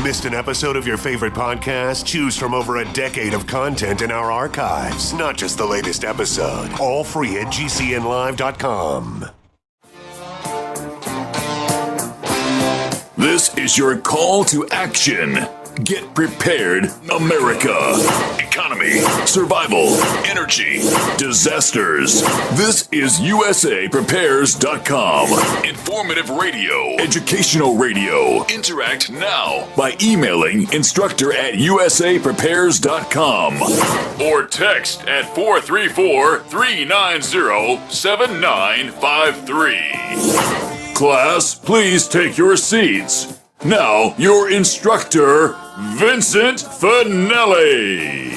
Missed an episode of your favorite podcast? Choose from over a decade of content in our archives, not just the latest episode. All free at gcnlive.com. This is your call to action. Get prepared, America. Economy, survival, energy, disasters. This is USAPrepares.com. Informative radio, educational radio. Interact now by emailing instructor@USAPrepares.com or text at 434-390-7953. Class, please take your seats. Now, your instructor, Vincent Finelli.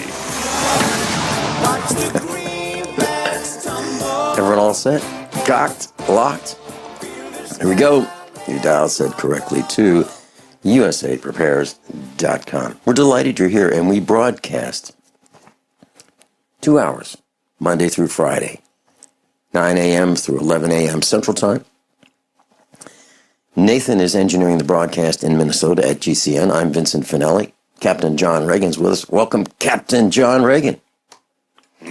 Everyone all set? Cocked? Locked? Here we go. Your dial set correctly to USAPrepares.com. We're delighted you're here, and we broadcast 2 hours, Monday through Friday, 9 a.m. through 11 a.m. Central Time. Nathan is engineering the broadcast in Minnesota at GCN. I'm Vincent Finelli. Captain John Ragan's with us. Welcome, Captain John Ragan.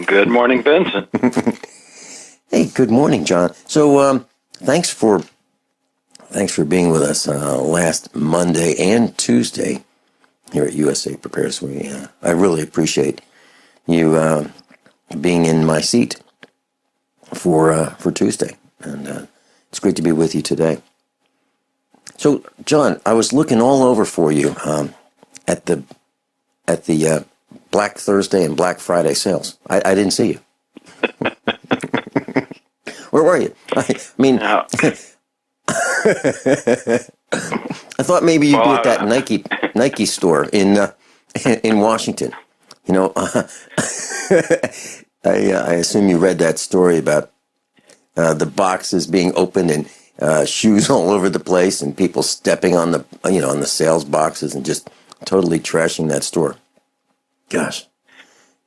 Good morning, Vincent. Hey, good morning, John. So, thanks for being with us last Monday and Tuesday here at USA Prepares. I really appreciate you being in my seat for Tuesday, and it's great to be with you today. So, John, I was looking all over for you at the Black Thursday and Black Friday sales. I didn't see you. Where were you? I mean, I thought maybe you'd be at that Nike store in Washington. You know, I assume you read that story about the boxes being opened and shoes all over the place and people stepping on the on the sales boxes and just totally trashing that store. Gosh,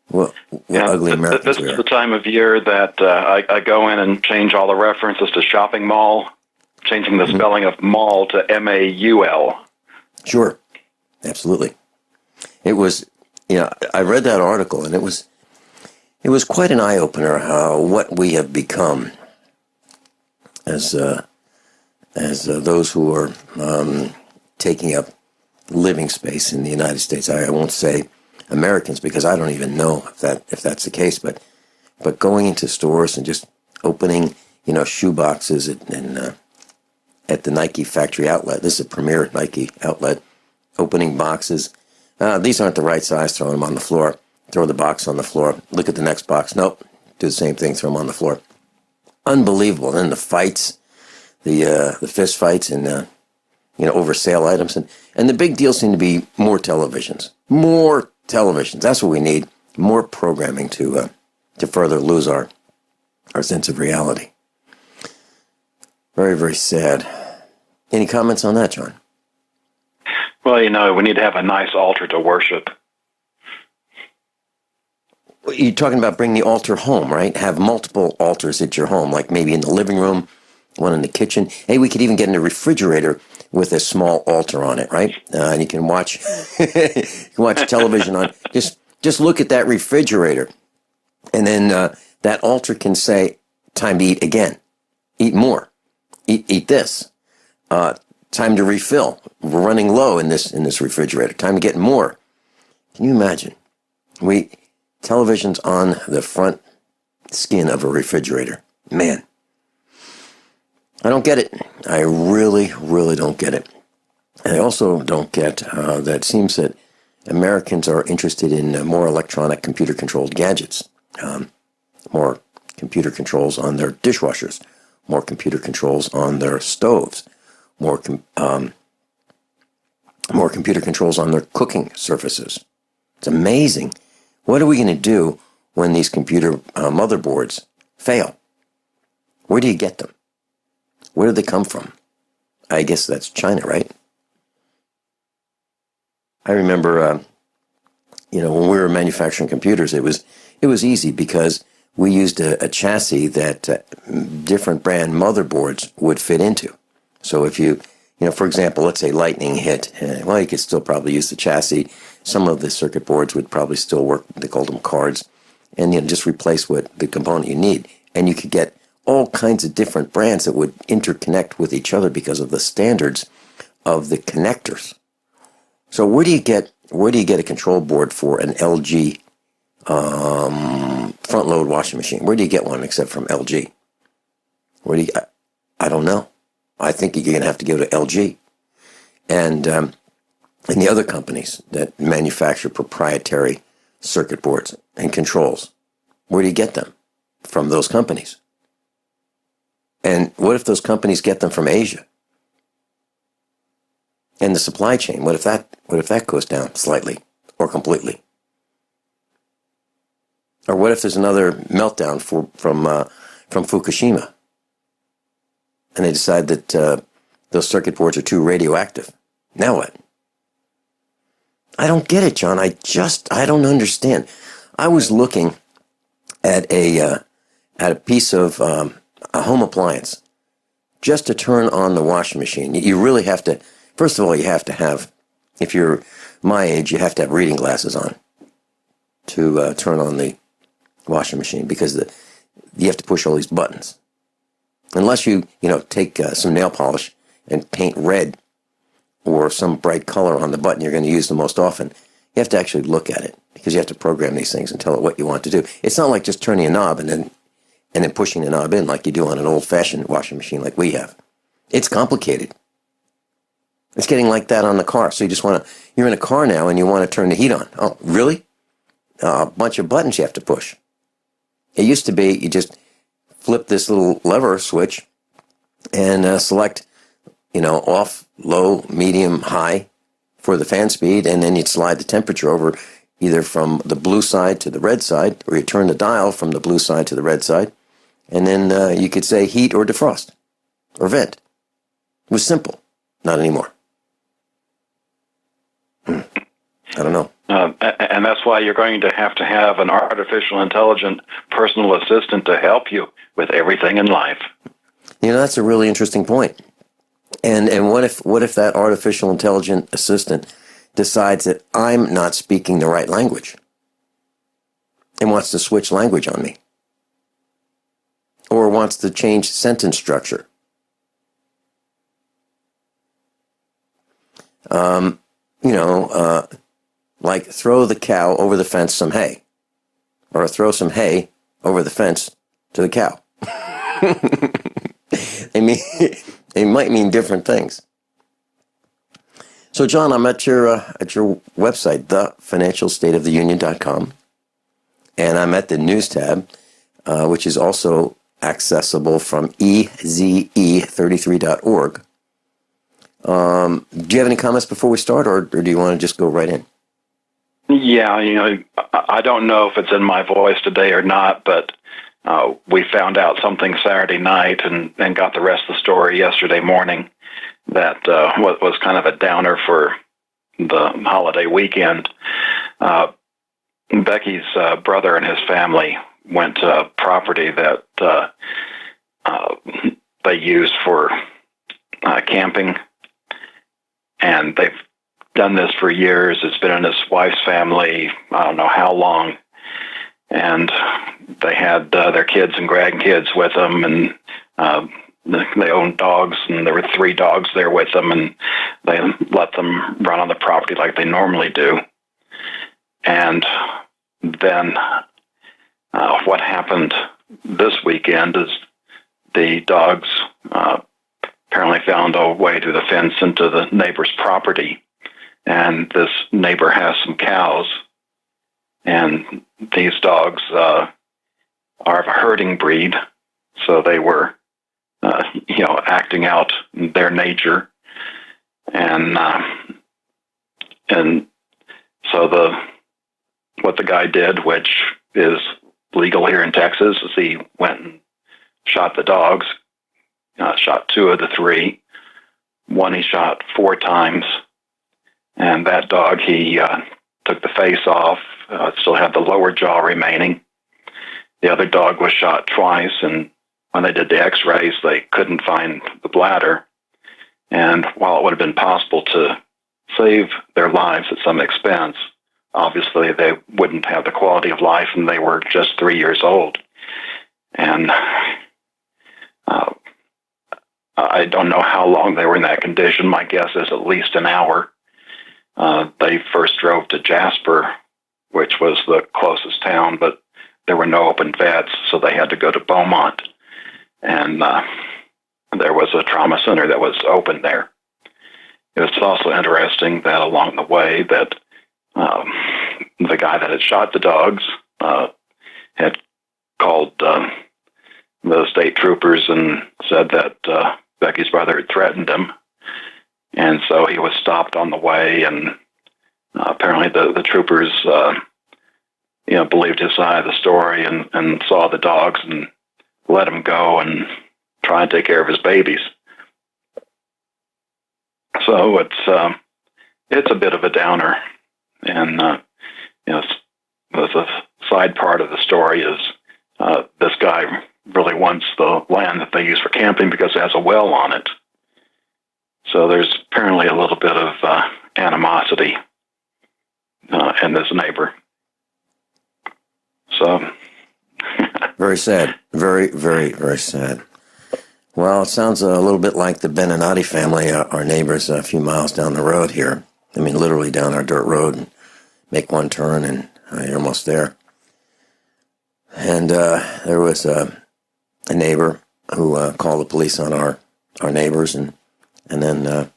what ugly Americans we are. This is the time of year that I go in and change all the references to shopping mall, changing the spelling of mall to M-A-U-L. Sure, absolutely. It was, I read that article and it was quite an eye opener how what we have become as those who are taking up living space in the United States. I won't say Americans because I don't even know if that's the case. But going into stores and just opening shoe boxes at the Nike factory outlet. This is a premier Nike outlet. Opening boxes. These aren't the right size. Throw them on the floor. Throw the box on the floor. Look at the next box. Nope. Do the same thing. Throw them on the floor. Unbelievable. And then the fights. The fist fights and over sale items and the big deal seemed to be more televisions. That's what we need. More programming to further lose our sense of reality. Very, very sad. Any comments on that, John? Well, we need to have a nice altar to worship. You're talking about bring the altar home, right? Have multiple altars at your home, like maybe in the living room, one in the kitchen. Hey, we could even get in a refrigerator with a small altar on it, right? And you can watch television on. Just look at that refrigerator, and then that altar can say, "Time to eat again, eat more, eat this. Time to refill. We're running low in this refrigerator. Time to get more." Can you imagine? Television's on the front skin of a refrigerator. Man. I don't get it. I really, really don't get it. And I also don't get that it seems that Americans are interested in more electronic computer-controlled gadgets, more computer controls on their dishwashers, more computer controls on their stoves, more computer controls on their cooking surfaces. It's amazing. What are we going to do when these computer motherboards fail? Where do you get them? Where do they come from? I guess that's China, right? I remember, when we were manufacturing computers, it was easy because we used a chassis that different brand motherboards would fit into. So if you For example, let's say lightning hit. Well, you could still probably use the chassis. Some of the circuit boards would probably still work. They called them cards. And just replace what the component you need. And you could get all kinds of different brands that would interconnect with each other because of the standards of the connectors. So where do you get a control board for an LG front load washing machine? Where do you get one except from LG? I don't know. I think you're going to have to go to LG and the other companies that manufacture proprietary circuit boards and controls. Where do you get them? From those companies. And what if those companies get them from Asia? And the supply chain, what if that goes down slightly or completely? Or what if there's another meltdown from Fukushima, and they decide that those circuit boards are too radioactive? Now what? I don't get it, John. I don't understand. I was looking at a piece of a home appliance just to turn on the washing machine. You really have to. First of all, you have to have, if you're my age, you have to have reading glasses on to turn on the washing machine, because you have to push all these buttons. Unless you take some nail polish and paint red or some bright color on the button you're going to use the most often, you have to actually look at it, because you have to program these things and tell it what you want to do. It's not like just turning a knob and then pushing the knob in like you do on an old-fashioned washing machine like we have. It's complicated. It's getting like that on the car. So you're in a car now and you want to turn the heat on. Oh, really? A bunch of buttons you have to push. It used to be you just flip this little lever switch and select, off, low, medium, high for the fan speed, and then you'd slide the temperature over either from the blue side to the red side, or you turn the dial from the blue side to the red side, and then you could say heat or defrost or vent. It was simple. Not anymore. I don't know. And that's why you're going to have an artificial intelligent personal assistant to help you with everything in life. That's a really interesting point. And what if that artificial intelligent assistant decides that I'm not speaking the right language and wants to switch language on me, or wants to change sentence structure? Like throw the cow over the fence some hay, or throw some hay over the fence to the cow. They might mean different things. So, John, I'm at your website, thefinancialstateoftheunion.com, and I'm at the news tab, which is also accessible from eze33.org. Do you have any comments before we start, or do you want to just go right in? Yeah, I don't know if it's in my voice today or not, but we found out something Saturday night and got the rest of the story yesterday morning that was kind of a downer for the holiday weekend. Becky's brother and his family went to a property that they use for camping, and they've done this for years. It's been in his wife's family, I don't know how long, and they had their kids and grandkids with them, and they owned dogs, and there were 3 dogs there with them, and they let them run on the property like they normally do. And then what happened this weekend is the dogs apparently found a way through the fence into the neighbor's property, and this neighbor has some cows, and these dogs are of a herding breed, so they were acting out their nature, and so what the guy did, which is legal here in Texas, is he went and shot the dogs. Shot 2 of the 3. One he shot 4 times, and that dog he took the face off. Still had the lower jaw remaining. The other dog was shot twice, and when they did the X-rays, they couldn't find the bladder. And while it would have been possible to save their lives at some expense, obviously they wouldn't have the quality of life, and they were just 3 years old. And I don't know how long they were in that condition. My guess is at least an hour. They first drove to Jasper, which was the closest town, but there were no open beds, so they had to go to Beaumont. And there was a trauma center that was open there. It was also interesting that along the way that the guy that had shot the dogs had called the state troopers and said that Becky's brother had threatened him. And so he was stopped on the way, and apparently the troopers believed his side of the story and saw the dogs and let him go and try and take care of his babies. So it's a bit of a downer, and the side part of the story is this guy really wants the land that they use for camping because it has a well on it. So there's apparently a little bit of animosity in this neighbor. So very sad, very, very, very sad. Well, it sounds a little bit like the Beninati family, our neighbors a few miles down the road here. I mean, literally down our dirt road, and make one turn and you're almost there. And there was a neighbor who called the police on our neighbors, and then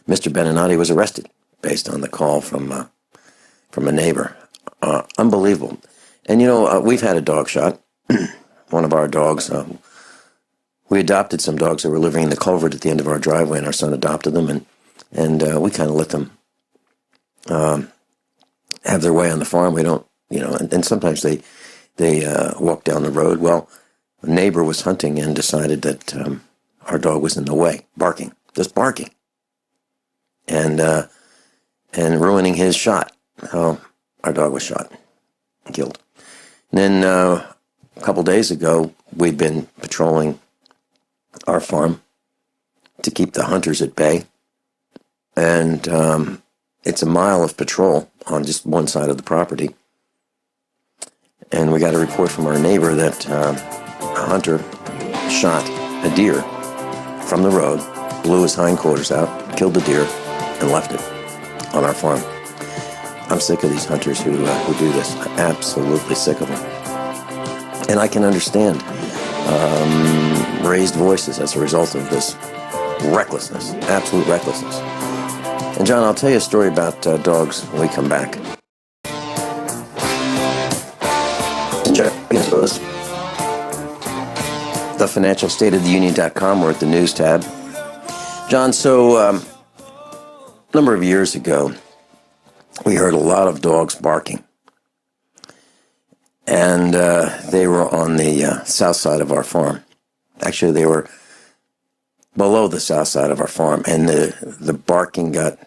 Mr. Beninati was arrested based on the call from a neighbor. Unbelievable. And we've had a dog shot. One of our dogs, we adopted some dogs that were living in the culvert at the end of our driveway, and our son adopted them, and we kind of let them have their way on the farm. We don't, and sometimes they walk down the road. Well, a neighbor was hunting and decided that our dog was in the way, just barking, and ruining his shot. So our dog was shot, killed. And then a couple days ago, we'd been patrolling our farm to keep the hunters at bay, and it's a mile of patrol on just one side of the property. And we got a report from our neighbor that a hunter shot a deer from the road, blew his hindquarters out, killed the deer, and left it on our farm. I'm sick of these hunters who do this. I'm absolutely sick of them. And I can understand raised voices as a result of this recklessness, absolute recklessness. And John, I'll tell you a story about dogs when we come back. TheFinancialStateOfTheUnion.com. We're at the news tab. John, so a number of years ago, we heard a lot of dogs barking. And they were on the south side of our farm. Actually, they were below the south side of our farm. And the barking got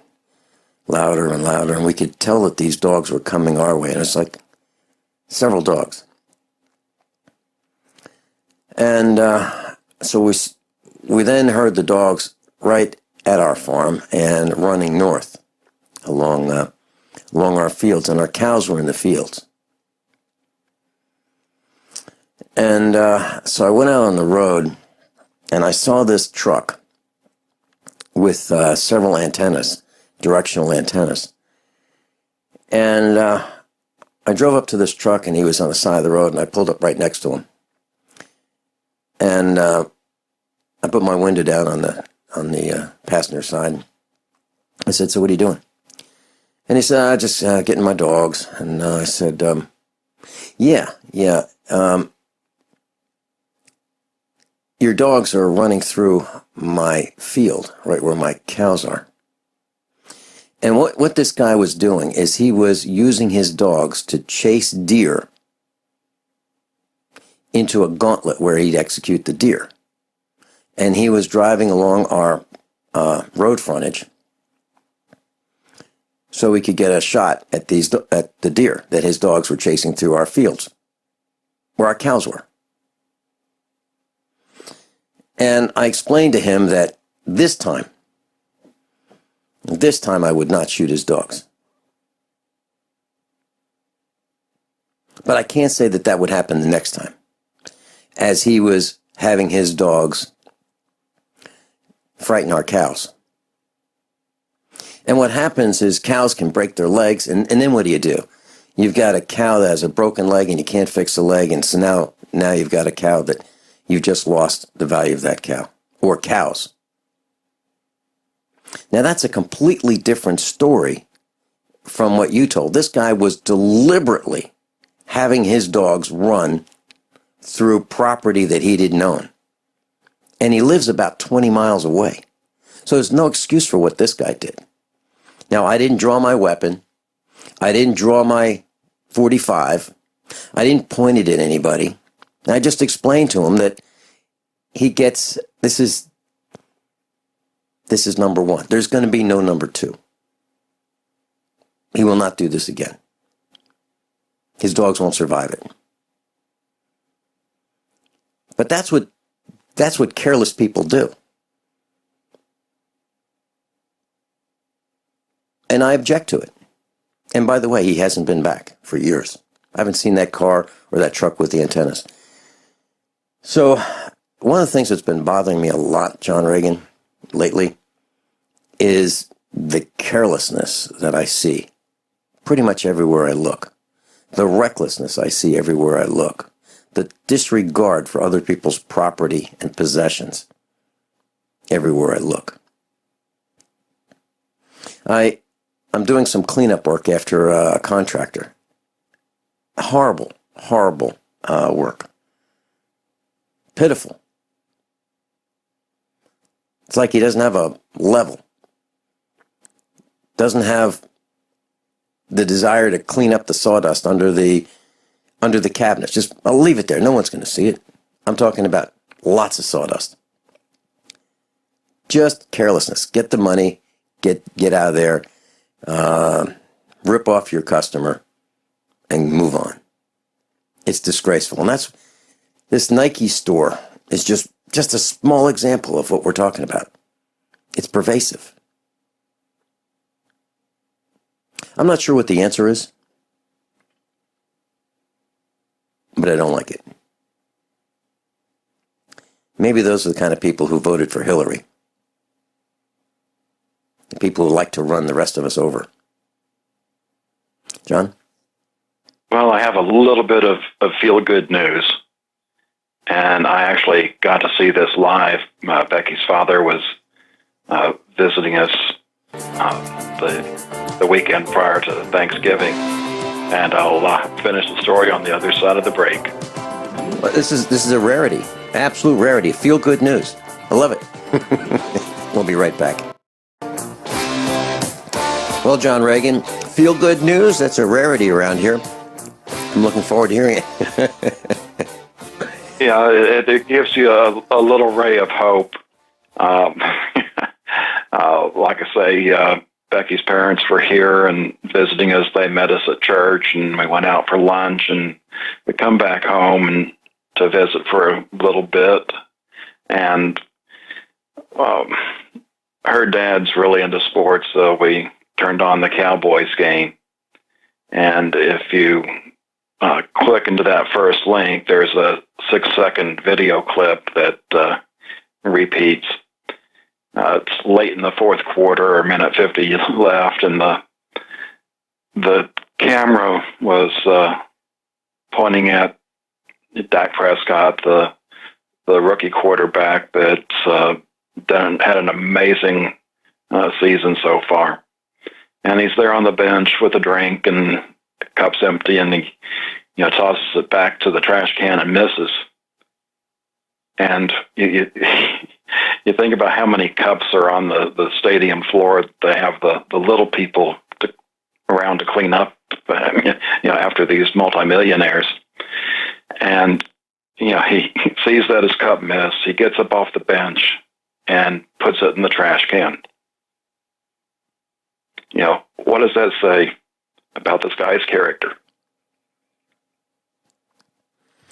louder and louder. And we could tell that these dogs were coming our way. And it's like several dogs. And so we then heard the dogs right at our farm and running north along our fields. And our cows were in the fields. And so I went out on the road, and I saw this truck with several antennas, directional antennas. And I drove up to this truck, and he was on the side of the road, and I pulled up right next to him. And I put my window down on the passenger side. I said, "So what are you doing?" And he said, "Just getting my dogs." And I said, yeah. Your dogs are running through my field, right where my cows are. And what this guy was doing is he was using his dogs to chase deer into a gauntlet where he'd execute the deer. And he was driving along our road frontage so we could get a shot at the deer that his dogs were chasing through our fields, where our cows were. And I explained to him that this time I would not shoot his dogs. But I can't say that would happen the next time, as he was having his dogs frighten our cows. And what happens is cows can break their legs, and then what do? You've got a cow that has a broken leg and you can't fix the leg, and so now you've got a cow that you've just lost the value of that cow, or cows. Now that's a completely different story from what you told. This guy was deliberately having his dogs run through property that he didn't own. And he lives about 20 miles away. So there's no excuse for what this guy did. Now, I didn't draw my weapon. I didn't draw my .45. I didn't point it at anybody. I just explained to him that he gets, this is number one. There's going to be no number two. He will not do this again. His dogs won't survive it. But that's what careless people do. And I object to it. And by the way, he hasn't been back for years. I haven't seen that car or that truck with the antennas. So one of the things that's been bothering me a lot, John Ragan, lately, is the carelessness that I see pretty much everywhere I look. The recklessness I see everywhere I look. The disregard for other people's property and possessions everywhere I look. I'm doing some cleanup work after a contractor. Horrible work. Pitiful. It's like he doesn't have a level. Doesn't have the desire to clean up the sawdust under the cabinets. Just, I'll leave it there. No one's going to see it. I'm talking about lots of sawdust. Just carelessness. Get the money. Get out of there. Rip off your customer and move on. It's disgraceful. And that's, this Nike store is just a small example of what we're talking about. It's pervasive. I'm not sure what the answer is, but I don't like it. Maybe those are the kind of people who voted for Hillary. The people who like to run the rest of us over. John? Well, I have a little bit of feel-good news, and I actually got to see this live. Becky's father was visiting us the weekend prior to Thanksgiving, and I'll finish the story on the other side of the break. Well, this is a rarity, absolute rarity. Feel-good news. I love it. We'll be right back. Well, John Ragan, feel-good news, that's a rarity around here. I'm looking forward to hearing it. Yeah, it gives you a little ray of hope. Like I say, Becky's parents were here and visiting us. They met us at church, and we went out for lunch, and we come back home and to visit for a little bit. And her dad's really into sports, so we turned on the Cowboys game. And if you click into that first link, there's a 6-second video clip that repeats. It's late in the fourth quarter, or minute 50 left, and the camera was pointing at Dak Prescott, the rookie quarterback that's had an amazing season so far. And he's there on the bench with a drink, and the cup's empty, and he tosses it back to the trash can and misses. And you think about how many cups are on the stadium floor. They have the little people around to clean up, after these multimillionaires. And he sees that his cup missed. He gets up off the bench and puts it in the trash can. What does that say about this guy's character?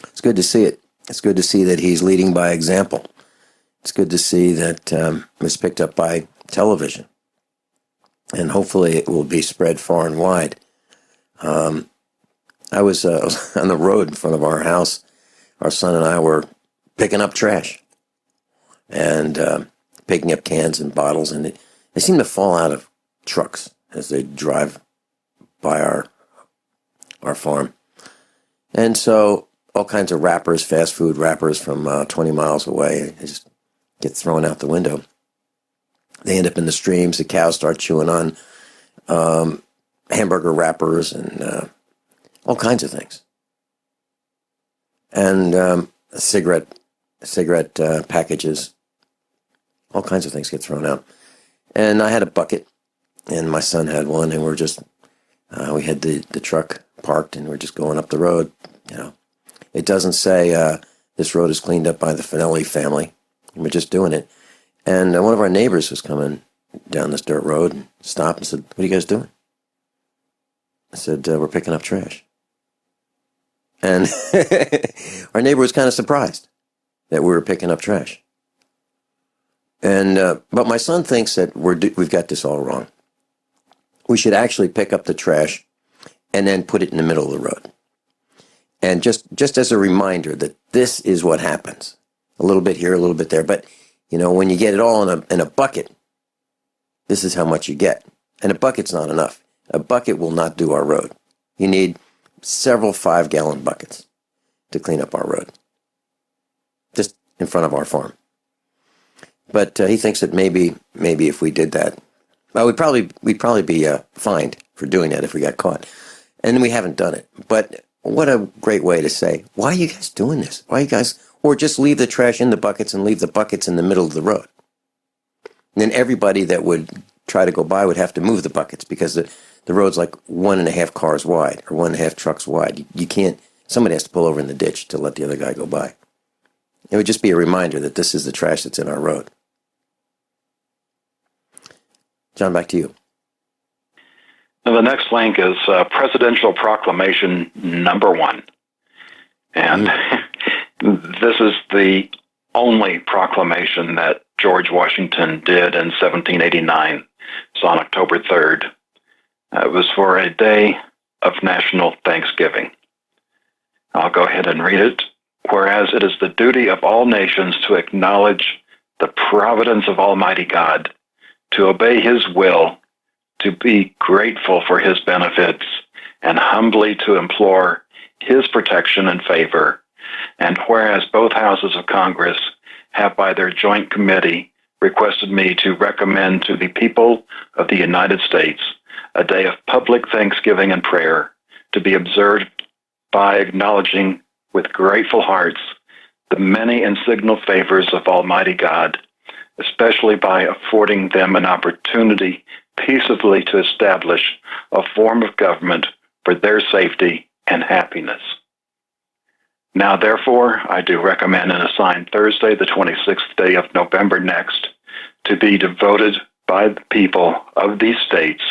It's good to see it. It's good to see that he's leading by example. it's good to see that it's picked up by television. And hopefully it will be spread far and wide. I was on the road in front of our house. Our son and I were picking up trash and picking up cans and bottles, and they seem to fall out of trucks as they drive by our farm. And so all kinds of wrappers, fast food wrappers from 20 miles away, they just get thrown out the window. They end up in the streams. The cows start chewing on hamburger wrappers and all kinds of things. And cigarette packages, all kinds of things get thrown out. And I had a bucket, and my son had one, and we're just, we had the truck parked, and we're just going up the road. You know, it doesn't say this road is cleaned up by the Finelli family. We're just doing it. And one of our neighbors was coming down this dirt road and stopped and said, "What are you guys doing?" I said, "We're picking up trash." And our neighbor was kind of surprised that we were picking up trash. And but my son thinks that we've got this all wrong. We should actually pick up the trash and then put it in the middle of the road. And just as a reminder that this is what happens. A little bit here, a little bit there. But, you know, when you get it all in a bucket, this is how much you get. And a bucket's not enough. A bucket will not do our road. You need several 5-gallon buckets to clean up our road, just in front of our farm. But he thinks that maybe if we did that, well, we'd probably be fined for doing that if we got caught. And we haven't done it. But what a great way to say, why are you guys doing this? Why are you guys, or just leave the trash in the buckets and leave the buckets in the middle of the road. And then everybody that would try to go by would have to move the buckets because the road's like 1.5 cars wide or 1.5 trucks wide. You can't, somebody has to pull over in the ditch to let the other guy go by. It would just be a reminder that this is the trash that's in our road. John, back to you. Now, the next link is Presidential Proclamation number 1. And this is the only proclamation that George Washington did in 1789. It's on October 3rd. It was for a day of national thanksgiving. I'll go ahead and read it. Whereas it is the duty of all nations to acknowledge the providence of Almighty God, to obey His will, to be grateful for His benefits, and humbly to implore His protection and favor. And whereas both houses of Congress have by their joint committee requested me to recommend to the people of the United States a day of public thanksgiving and prayer to be observed by acknowledging with grateful hearts the many and signal favors of Almighty God, especially by affording them an opportunity peaceably to establish a form of government for their safety and happiness. Now, therefore, I do recommend and assign Thursday, the 26th day of November next, to be devoted by the people of these states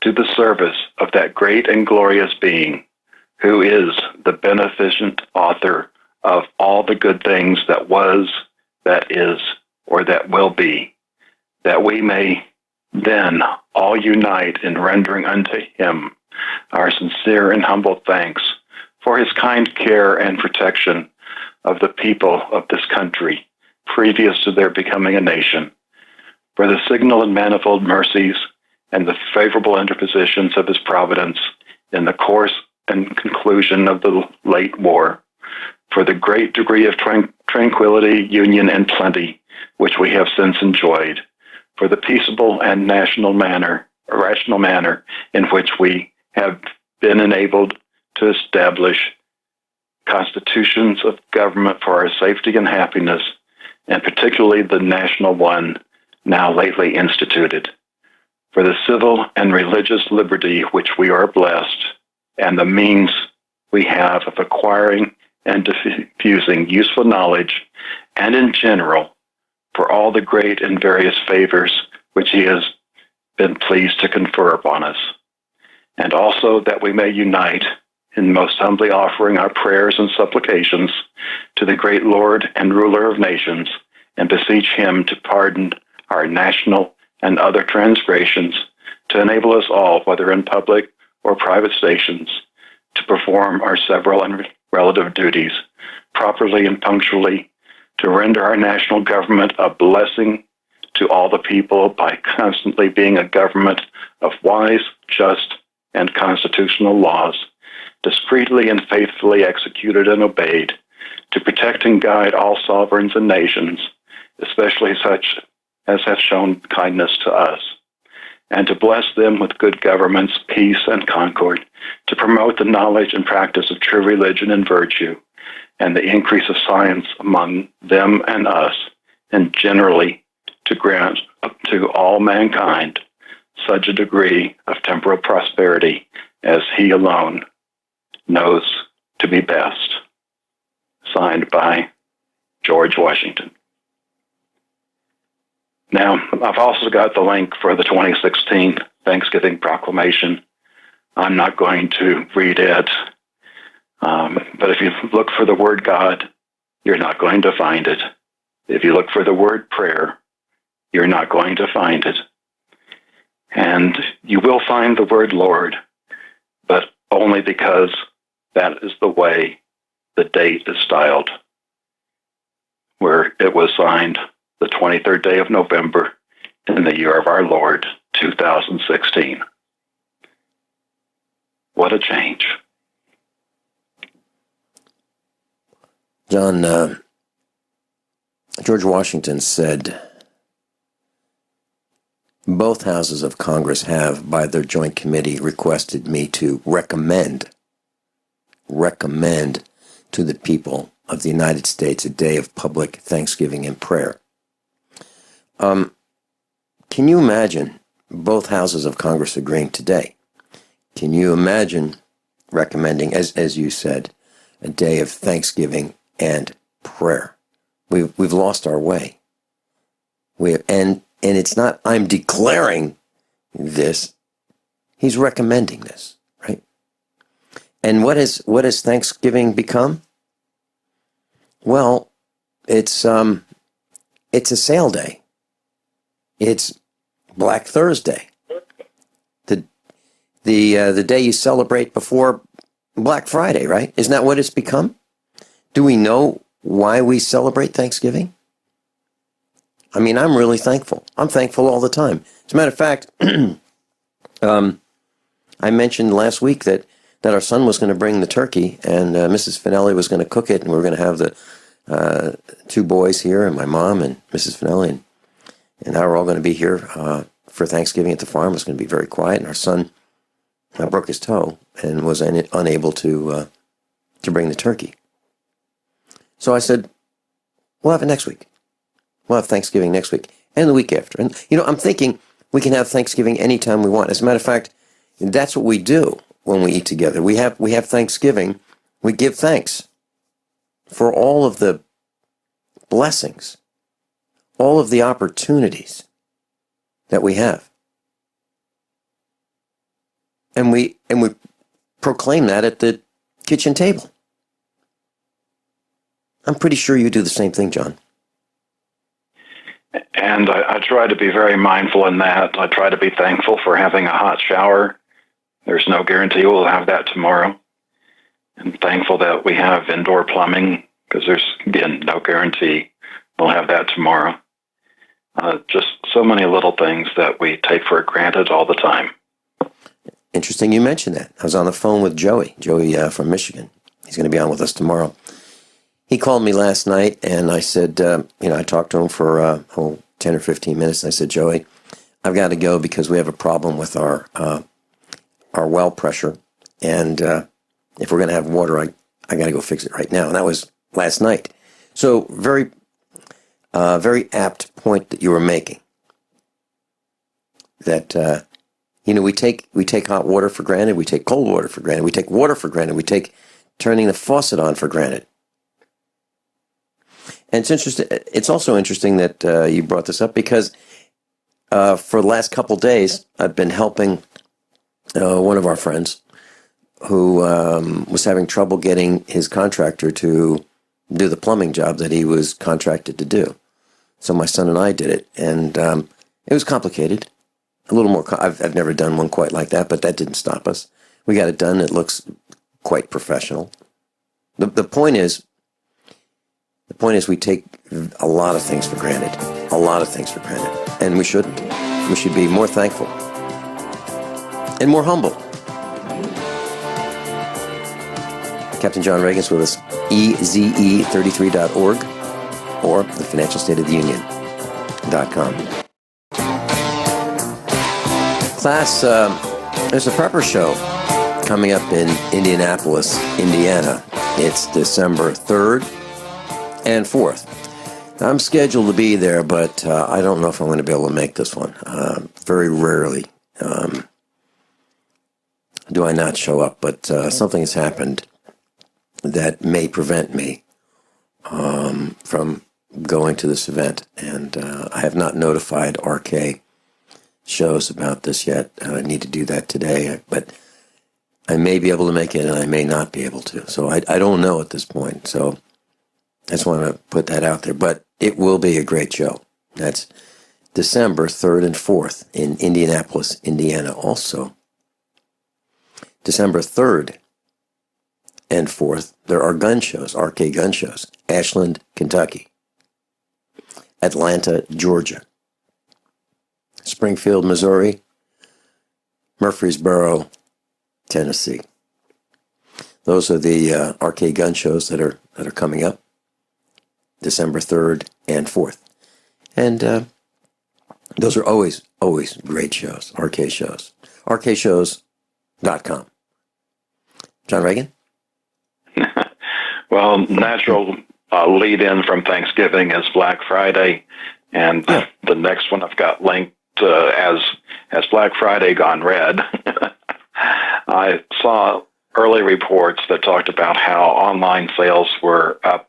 to the service of that great and glorious being who is the beneficent author of all the good things that was, that is, or that will be, that we may then all unite in rendering unto Him our sincere and humble thanks for His kind care and protection of the people of this country previous to their becoming a nation, for the signal and manifold mercies and the favorable interpositions of His providence in the course and conclusion of the late war, for the great degree of tranquility, union, and plenty which we have since enjoyed, for the peaceable and rational manner in which we have been enabled to establish constitutions of government for our safety and happiness, and particularly the national one now lately instituted, for the civil and religious liberty which we are blessed, and the means we have of acquiring and diffusing useful knowledge, and in general, for all the great and various favors which He has been pleased to confer upon us, and also that we may unite in most humbly offering our prayers and supplications to the great Lord and ruler of nations and beseech him to pardon our national and other transgressions, to enable us all, whether in public or private stations, to perform our several and relative duties properly and punctually, to render our national government a blessing to all the people by constantly being a government of wise, just, and constitutional laws, discreetly and faithfully executed and obeyed, to protect and guide all sovereigns and nations, especially such as have shown kindness to us, and to bless them with good governments, peace, and concord, to promote the knowledge and practice of true religion and virtue, and the increase of science among them and us, and generally to grant to all mankind such a degree of temporal prosperity as he alone knows to be best. Signed by George Washington. Now, I've also got the link for the 2016 Thanksgiving Proclamation. I'm not going to read it, but if you look for the word God, you're not going to find it. If you look for the word prayer, you're not going to find it. And you will find the word Lord, but only because that is the way the date is styled, where it was signed the 23rd day of November in the year of our Lord, 2016. What a change. John, George Washington said, both houses of Congress have, by their joint committee, requested me to recommend to the people of the United States a day of public thanksgiving and prayer. Can you imagine both houses of Congress agreeing today? Can you imagine recommending, as you said, a day of thanksgiving and prayer? We've lost our way. And it's not I'm declaring this. He's recommending this, right? And what has Thanksgiving become? Well, it's a sale day. It's Black Thursday. The day you celebrate before Black Friday, right? Isn't that what it's become? Do we know why we celebrate Thanksgiving? I mean, I'm really thankful. I'm thankful all the time. As a matter of fact, I mentioned last week that our son was going to bring the turkey, and Mrs. Finelli was going to cook it, and we were going to have the two boys here, and my mom and Mrs. Finelli, and now we're all going to be here for Thanksgiving at the farm. It was going to be very quiet, and our son broke his toe and was unable to bring the turkey. So I said, we'll have it next week. We'll have Thanksgiving next week and the week after. And, I'm thinking we can have Thanksgiving anytime we want. As a matter of fact, that's what we do when we eat together. We have Thanksgiving. We give thanks for all of the blessings, all of the opportunities that we have. And we proclaim that at the kitchen table. I'm pretty sure you do the same thing, John. And I try to be very mindful in that. I try to be thankful for having a hot shower. There's no guarantee we'll have that tomorrow. And thankful that we have indoor plumbing, because there's, again, no guarantee we'll have that tomorrow. Just so many little things that we take for granted all the time. Interesting you mentioned that. I was on the phone with Joey from Michigan. He's going to be on with us tomorrow. He called me last night, and I said, I talked to him for 10 or 15 minutes. And I said, Joey, I've got to go because we have a problem with our well pressure, and if we're going to have water, I got to go fix it right now. And that was last night. So very apt point that you were making. That we take hot water for granted, we take cold water for granted, we take water for granted, we take turning the faucet on for granted. And it's interesting. It's also interesting that you brought this up because for the last couple days, I've been helping one of our friends who was having trouble getting his contractor to do the plumbing job that he was contracted to do. So my son and I did it, and it was complicated. A little more. I've never done one quite like that, but that didn't stop us. We got it done. It looks quite professional. The point is we take a lot of things for granted. A lot of things for granted. And we shouldn't. We should be more thankful and more humble. Captain John Ragan's with us. EZE33.org or the financialstateoftheunion.com. Class, there's a prepper show coming up in Indianapolis, Indiana. It's December 3rd and 4th. I'm scheduled to be there, but I don't know if I'm going to be able to make this one. Very rarely do I not show up, but something has happened that may prevent me from going to this event, and I have not notified RK shows about this yet. I need to do that today, but I may be able to make it and I may not be able to. So I don't know at this point. So I just want to put that out there. But it will be a great show. That's December 3rd and 4th in Indianapolis, Indiana. Also, December 3rd and 4th, there are gun shows, RK gun shows. Ashland, Kentucky. Atlanta, Georgia. Springfield, Missouri. Murfreesboro, Tennessee. Those are the RK gun shows that are coming up December 3rd and 4th. And those are always great shows, RK shows. RKshows.com. John Ragan? Well, natural lead-in from Thanksgiving is Black Friday, and the next one I've got linked as Black Friday gone red. I saw early reports that talked about how online sales were up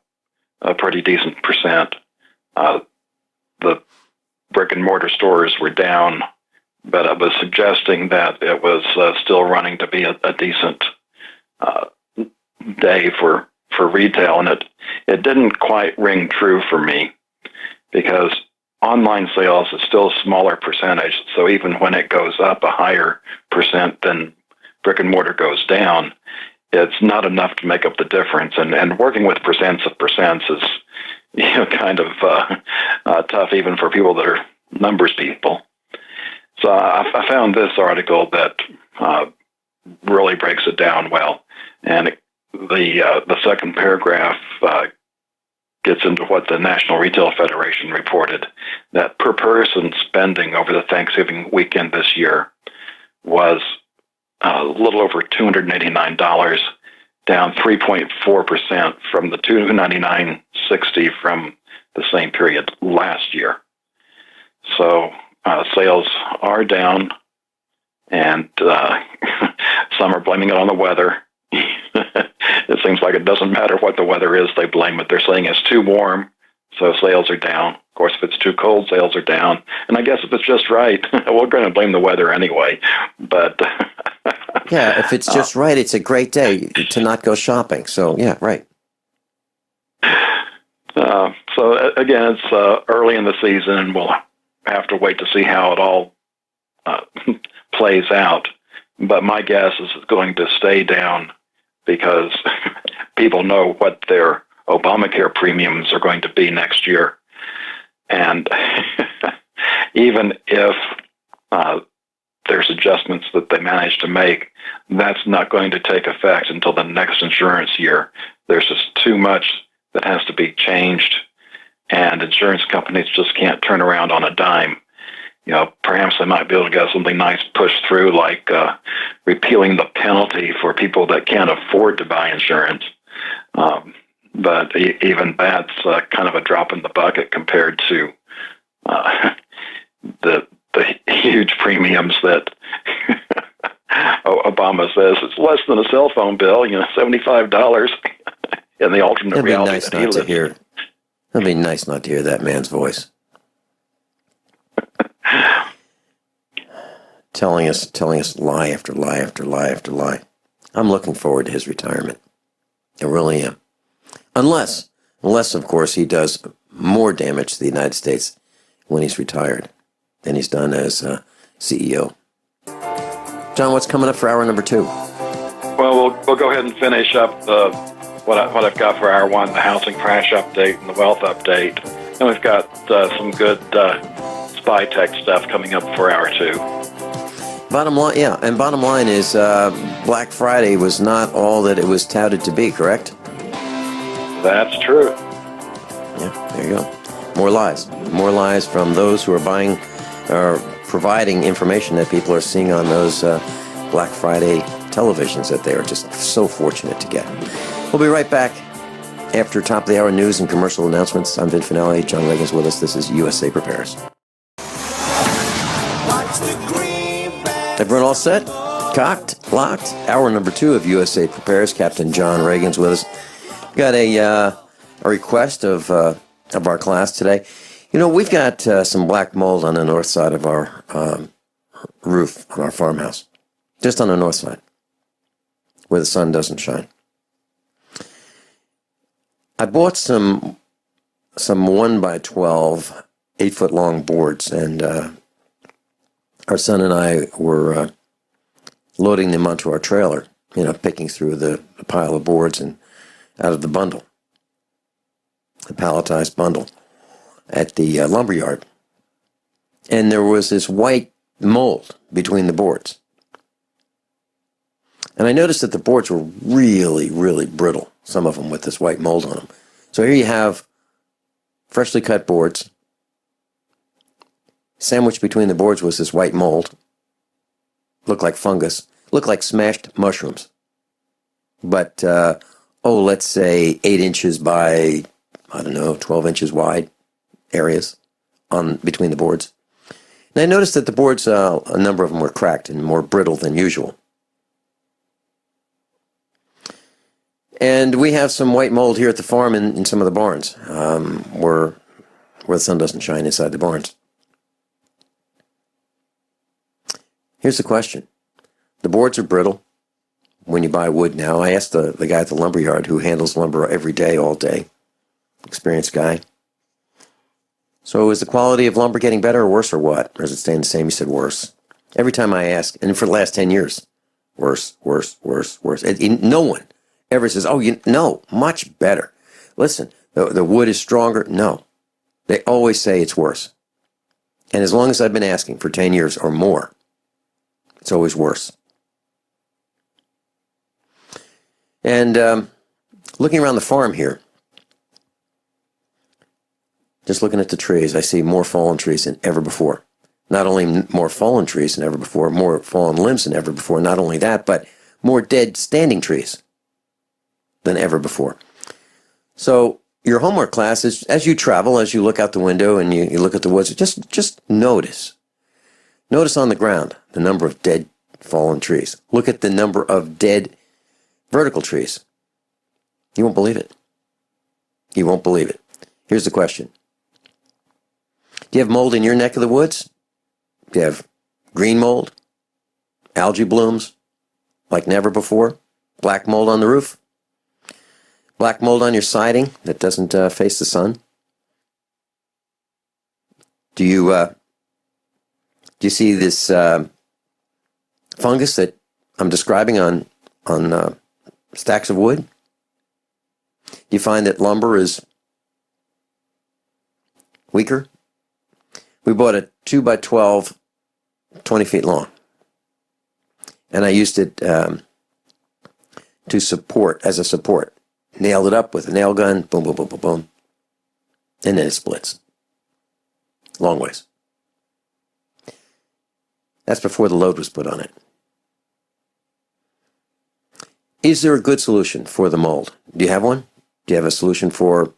a pretty decent percent. The brick and mortar stores were down, but it was suggesting that it was still running to be a decent day for retail, and it didn't quite ring true for me because online sales is still a smaller percentage. So even when it goes up a higher percent than brick and mortar goes down, it's not enough to make up the difference. And working with percents of percents is kind of tough even for people that are numbers people. So I found this article that really breaks it down well. And the second paragraph gets into what the National Retail Federation reported, that per person spending over the Thanksgiving weekend this year was a little over $289, down 3.4% from the $299.60 from the same period last year. So sales are down, and some are blaming it on the weather. It seems like it doesn't matter what the weather is, they blame it. They're saying it's too warm, so sales are down. Of course, if it's too cold, sales are down. And I guess if it's just right, we're going to blame the weather anyway. But yeah, if it's just right, it's a great day to not go shopping. So, yeah, right. So, again, it's early in the season, and we'll have to wait to see how it all plays out. But my guess is it's going to stay down because people know what their Obamacare premiums are going to be next year. And even if there's adjustments that they manage to make, that's not going to take effect until the next insurance year. There's just too much that has to be changed, and insurance companies just can't turn around on a dime. Perhaps they might be able to get something nice pushed through, like repealing the penalty for people that can't afford to buy insurance. But even that's kind of a drop in the bucket compared to the huge premiums that Obama says it's less than a cell phone bill, $75 in the alternate reality nice that he lives. It'd be nice not to hear that man's voice. telling us lie after lie after lie after lie. I'm looking forward to his retirement. I really am. Unless of course, he does more damage to the United States when he's retired than he's done as CEO. John, what's coming up for hour number 2? Well, we'll go ahead and finish up what I've got for hour 1, the housing crash update and the wealth update. And we've got some good spy tech stuff coming up for hour 2. Bottom line is Black Friday was not all that it was touted to be, correct? That's true. Yeah, there you go. More lies from those who are buying or providing information that people are seeing on those Black Friday televisions that they are just so fortunate to get. We'll be right back after top of the hour news and commercial announcements. I'm Vin Finale. John Ragan's with us. This is USA Prepares. Everyone all set? Cocked? Locked? Hour number 2 of USA Prepares. Captain John Ragan's with us. Got a request of our class today. You know, we've got some black mold on the north side of our roof on our farmhouse. Just on the north side, where the sun doesn't shine. I bought some 1x12 8-foot-long boards, and our son and I were loading them onto our trailer, picking through the pile of boards and out of the bundle, the palletized bundle, at the lumber yard. And there was this white mold between the boards. And I noticed that the boards were really, really brittle, some of them with this white mold on them. So here you have freshly cut boards. Sandwiched between the boards was this white mold. Looked like fungus. Looked like smashed mushrooms. But, let's say 8 inches by, 12 inches wide areas between the boards. And I noticed that the boards, a number of them were cracked and more brittle than usual. And we have some white mold here at the farm in some of the barns, where the sun doesn't shine inside the barns. Here's the question. The boards are brittle when you buy wood now. I asked the guy at the lumber yard who handles lumber every day, all day, experienced guy. So is the quality of lumber getting better or worse or what? Or is it staying the same? He said worse. Every time I ask, and for the last 10 years, worse. No one ever says, no, much better. Listen, the wood is stronger. No. They always say it's worse. And as long as I've been asking for 10 years or more, it's always worse. And looking around the farm here, just looking at the trees, I see more fallen trees than ever before. Not only more fallen trees than ever before, more fallen limbs than ever before. Not only that, but more dead standing trees than ever before. So your homework class is, as you travel, as you look out the window and you look at the woods, just notice. Notice on the ground the number of dead fallen trees. Look at the number of dead vertical trees. You won't believe it. You won't believe it. Here's the question. Do you have mold in your neck of the woods? Do you have green mold? Algae blooms like never before? Black mold on the roof? Black mold on your siding that doesn't face the sun? Do you see this fungus that I'm describing on stacks of wood? Do you find that lumber is weaker? We bought a 2x12, 20 feet long. And I used it as a support. Nailed it up with a nail gun, boom, boom, boom, boom, boom. And then it splits. Long ways. That's before the load was put on it. Is there a good solution for the mold? Do you have one? Do you have a solution for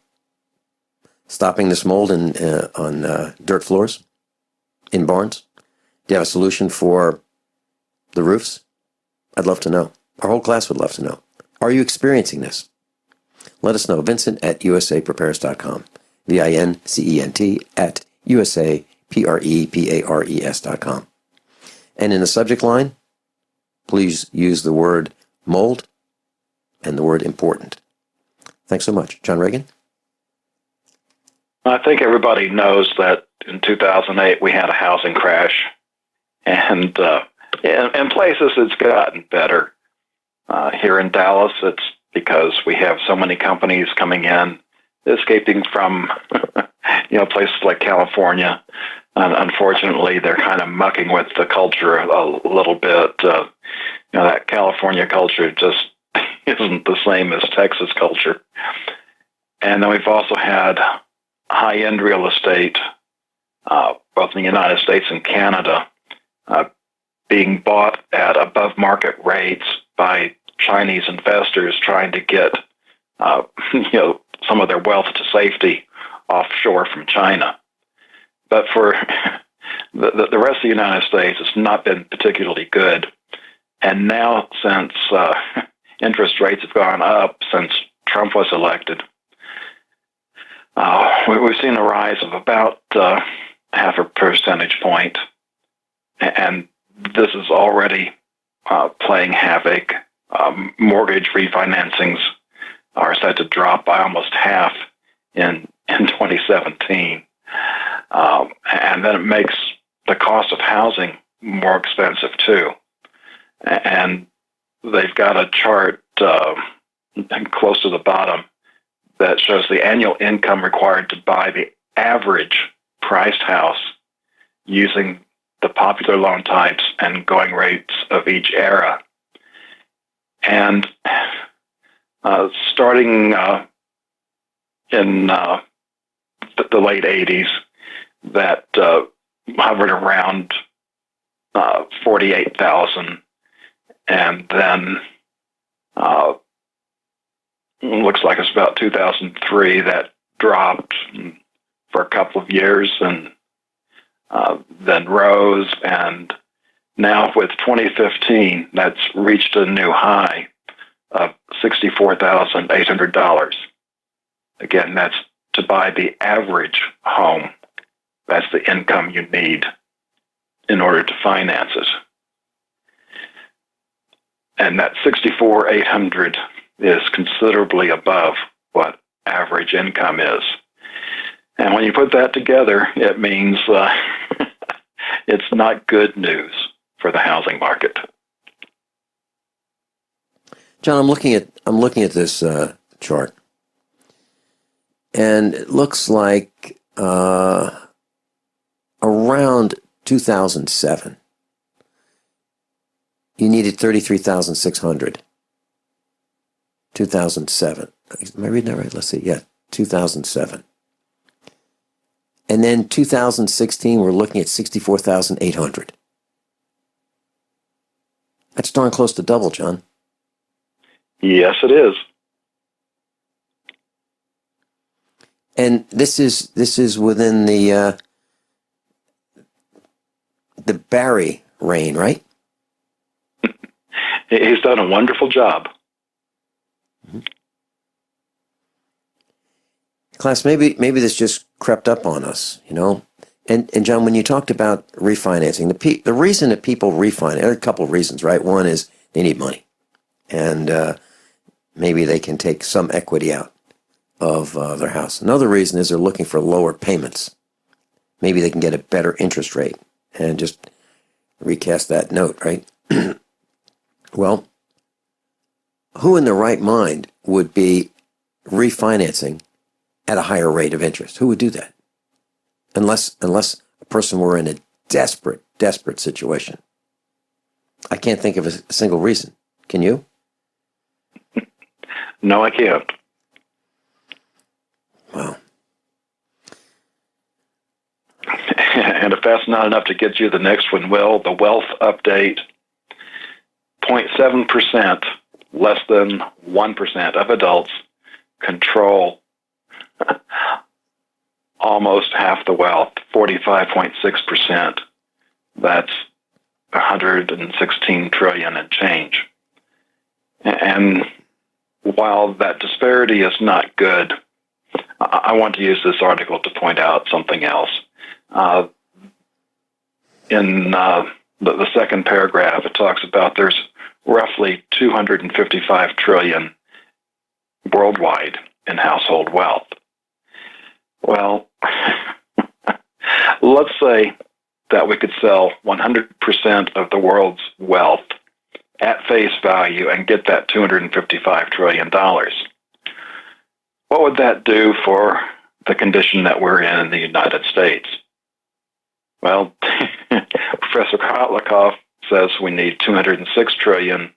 stopping this mold on dirt floors in barns? Do you have a solution for the roofs? I'd love to know. Our whole class would love to know. Are you experiencing this? Let us know. Vincent at usaprepares.com. VINCENT at usaprepares.com. And in the subject line, please use the word mold and the word important. Thanks so much. John Ragan? I think everybody knows that in 2008 we had a housing crash, and in places it's gotten better. Here in Dallas, it's because we have so many companies coming in, escaping from places like California. Unfortunately, they're kind of mucking with the culture a little bit. That California culture just isn't the same as Texas culture. And then we've also had high-end real estate, both in the United States and Canada, being bought at above-market rates by Chinese investors trying to get, some of their wealth to safety offshore from China. But for the rest of the United States, it's not been particularly good. And now, since interest rates have gone up since Trump was elected, we've seen a rise of about half a percentage point. And this is already playing havoc. Mortgage refinancings are set to drop by almost half in 2017. And then it makes the cost of housing more expensive too. And they've got a chart close to the bottom that shows the annual income required to buy the average priced house using the popular loan types and going rates of each era. And starting in the late 80s, that hovered around 48,000, and then looks like it's about 2003 that dropped for a couple of years, and then rose, and now with 2015, that's reached a new high of $64,800. Again, that's to buy the average home. That's the income you need in order to finance it. And that $64,800 is considerably above what average income is. And when you put that together, it means it's not good news for the housing market. John, I'm looking at this chart, and it looks like around 2007, you needed 33,600. 2007. Am I reading that right? Let's see. Yeah, 2007. And then 2016, we're looking at 64,800. That's darn close to double, John. Yes, it is. And this is within the Barry reign, right? He's done a wonderful job. Mm-hmm. Class, maybe this just crept up on us, And John, when you talked about refinancing, the reason that people refinance, there are a couple of reasons, right? One is they need money, and maybe they can take some equity out of their house. Another reason is they're looking for lower payments. Maybe they can get a better interest rate and just recast that note, right? Well, who in their right mind would be refinancing at a higher rate of interest? Who would do that? Unless a person were in a desperate situation. I can't think of a single reason. Can you? No, I can't. Wow. And if that's not enough to get you the next one, well, the wealth update, 0.7%, less than 1% of adults control almost half the wealth, 45.6%. That's 116 trillion and change. And while that disparity is not good, I want to use this article to point out something else. In the second paragraph, it talks about there's roughly 255 trillion worldwide in household wealth. Well, let's say that we could sell 100% of the world's wealth at face value and get that $255 trillion. What would that do for the condition that we're in the United States? Well, Professor Kotlikov says we need 206 trillion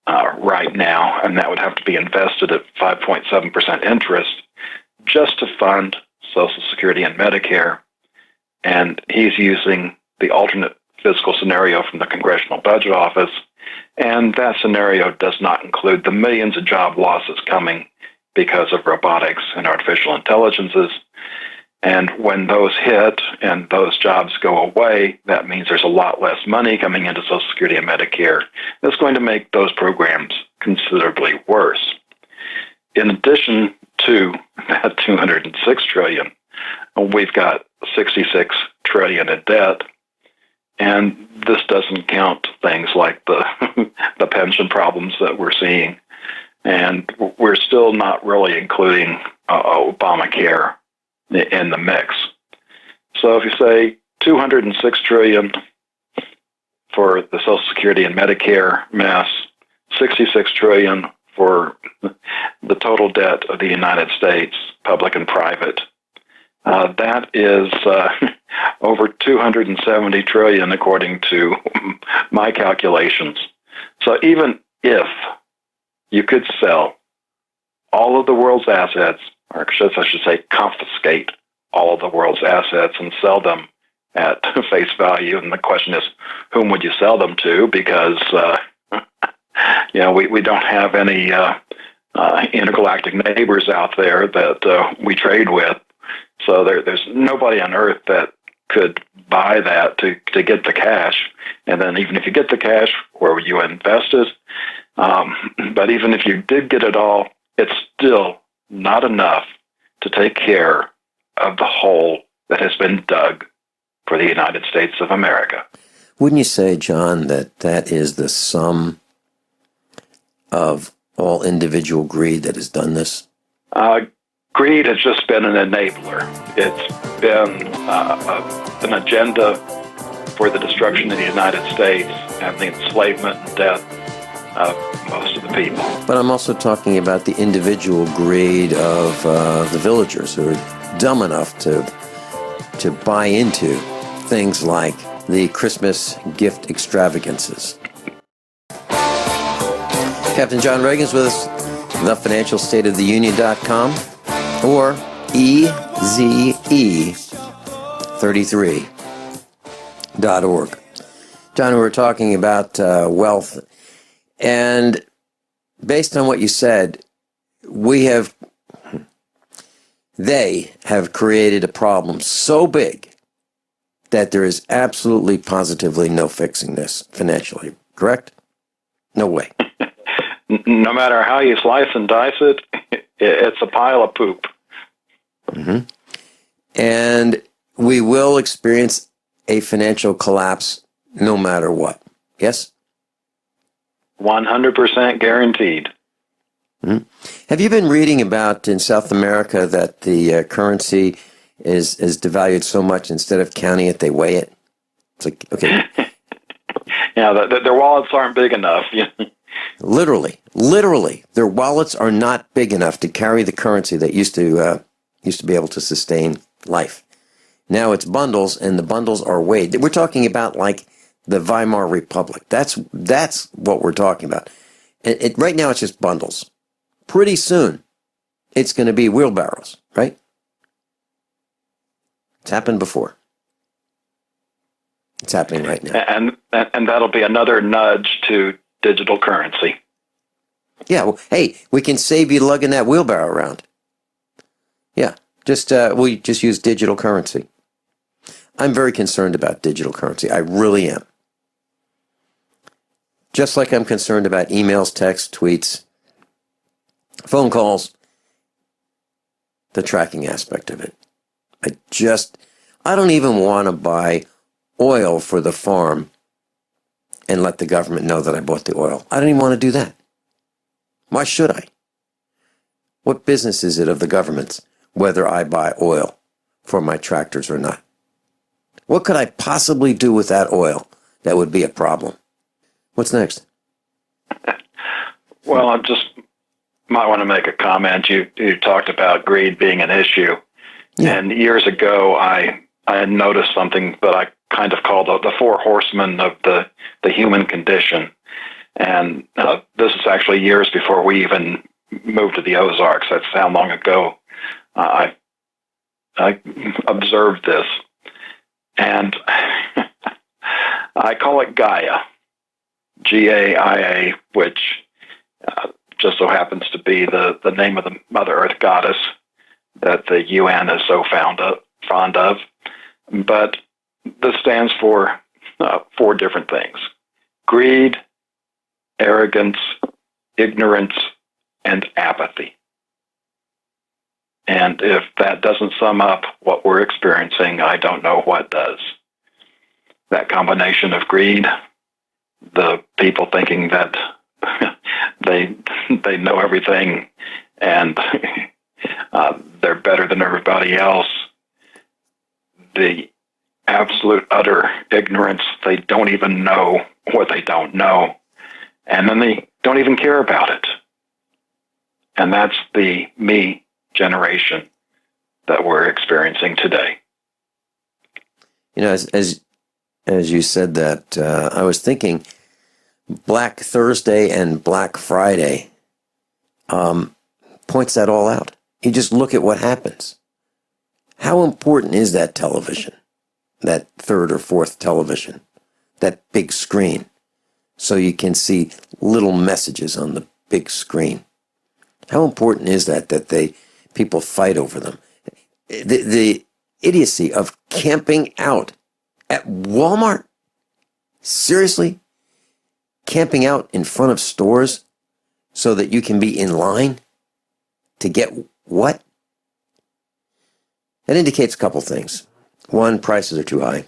right now, and that would have to be invested at 5.7% interest just to fund Social Security and Medicare. And he's using the alternate fiscal scenario from the Congressional Budget Office, and that scenario does not include the millions of job losses coming because of robotics and artificial intelligences. And when those hit and those jobs go away, that means there's a lot less money coming into Social Security and Medicare. That's going to make those programs considerably worse. In addition to that 206 trillion, we've got 66 trillion in debt. And this doesn't count things like the the pension problems that we're seeing. And we're still not really including Obamacare in the mix. So if you say 206 trillion for the Social Security and Medicare mess, 66 trillion for the total debt of the United States, public and private, that is over 270 trillion according to my calculations. So even if you could sell all of the world's assets, or I should say confiscate all of the world's assets and sell them at face value. And the question is, whom would you sell them to? Because, we don't have any intergalactic neighbors out there that we trade with. So there's nobody on Earth that could buy that to get the cash. And then even if you get the cash, where would you invest it? But even if you did get it all, it's still not enough to take care of the hole that has been dug for the United States of America. Wouldn't you say, John, that is the sum of all individual greed that has done this? Greed has just been an enabler. It's been an agenda for the destruction of the United States and the enslavement and death of most of the people. But I'm also talking about the individual greed of the villagers who are dumb enough to buy into things like the Christmas gift extravagances. Captain John Ragan's with us, thefinancialstateoftheunion.com or EZE33.org. John, we were talking about wealth, and based on what you said, they have created a problem so big that there is absolutely, positively no fixing this financially, correct? No way. No matter how you slice and dice it, it's a pile of poop. Mm-hmm. And we will experience a financial collapse no matter what. Yes? 100% guaranteed. Mm-hmm. Have you been reading about in South America that the currency is devalued so much, instead of counting it, they weigh it? It's like, okay. Yeah, their wallets aren't big enough. Literally, their wallets are not big enough to carry the currency that used to be able to sustain life. Now it's bundles, and the bundles are weighed. We're talking about like the Weimar Republic. That's what we're talking about. Right now it's just bundles. Pretty soon, it's going to be wheelbarrows, right? It's happened before. It's happening right now. And that'll be another nudge to digital currency. Yeah, well, hey, we can save you lugging that wheelbarrow around. Yeah, we just use digital currency. I'm very concerned about digital currency. I really am. Just like I'm concerned about emails, texts, tweets, phone calls, the tracking aspect of it. I don't even want to buy oil for the farm and let the government know that I bought the oil. I don't even want to do that. Why should I? What business is it of the government's whether I buy oil for my tractors or not? What could I possibly do with that oil that would be a problem? What's next? Well, I just might want to make a comment. You talked about greed being an issue. Yeah. And years ago, I had noticed something that I kind of called the four horsemen of the human condition. And this is actually years before we even moved to the Ozarks. That's how long ago I observed this. And I call it Gaia, Gaia, which just so happens to be the name of the Mother Earth goddess that the UN is so fond of. But this stands for four different things: greed, arrogance, ignorance, and apathy. And if that doesn't sum up what we're experiencing, I don't know what does. That combination of greed, the people thinking that they know everything and they're better than everybody else, the absolute utter ignorance, they don't even know what they don't know, and then they don't even care about it. And that's the me generation that we're experiencing today. You know, as you said that, I was thinking Black Thursday and Black Friday points that all out. You just look at what happens. How important is that television, that third or fourth television, that big screen, so you can see little messages on the big screen? How important is that people fight over them? The idiocy of camping out at Walmart. Seriously? Camping out in front of stores so that you can be in line to get what? That indicates a couple things. One, prices are too high.